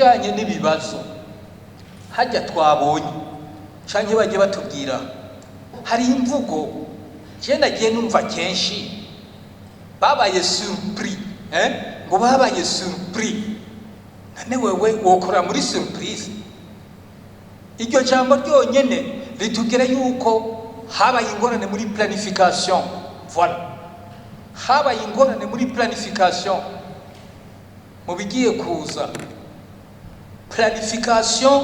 kubijanye n'ibibazo hajya twabonye canke bagiye batubwira hari imvugo je nagiye numva kenshi babaye surpris ngo babaye surpris nane wewe wokora muri surprise iryo jambo ryonyene ritugera yuko habaye ingorane muri planification voilà habaye ingorane muri planification mu bigiye kuza planification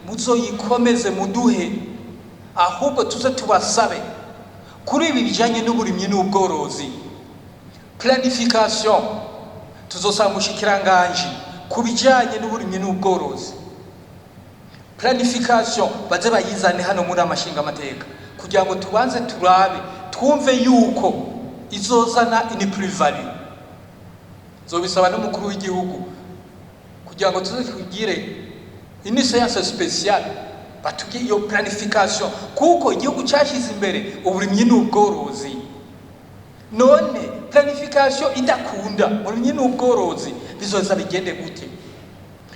muzoyikomeze muduhe ahubwo tuze tubasabe kuri ibi bijanye n'uburimyi n'ubworozi planification tuzosaba mushikiranganje kubijanye n'uburimyi n'ubworozi planification baze bayizane hano muri Nshingamateka kugira ngo tubanze turabe twumve yuko izozana ini plus-value zobisaba n'umukuru w'igihugu kugira ngo tuze tugire ini séance spéciale batugiye iyo planification kuko igihugu cyashize imbere uburimyi n'ubworozi none planification idakunda uburimyi n'ubworozi bizoza bigende gute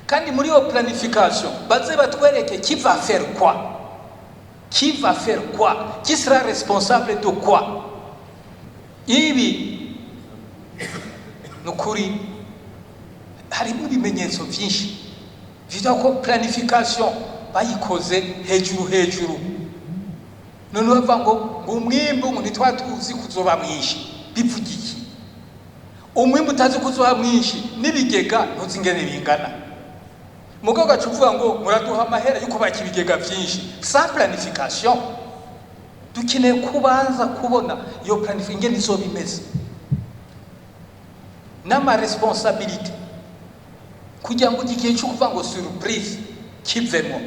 kandi muri iyo planification baze batwereke qui va faire quoi qui sera responsable de quoi ibi nukuri harimo ibimenyetso byinshi bivuga ko planification bayikoze hejuru none bava ngo umwimbu ngo nitwatuzi kuzoba mwinshi bivugiki umwimbu utazi kuzoba mwinshi nibigega ntuzingene bingana mugo gacuvuga ngo muraduha amahera yuko bakibigega byinshi sans planification dukeneye kubanza kubona iyo planification ingene izo bimeze nama responsabilité kugira ngo igihe cyo kuvuga ngo surprise kivemo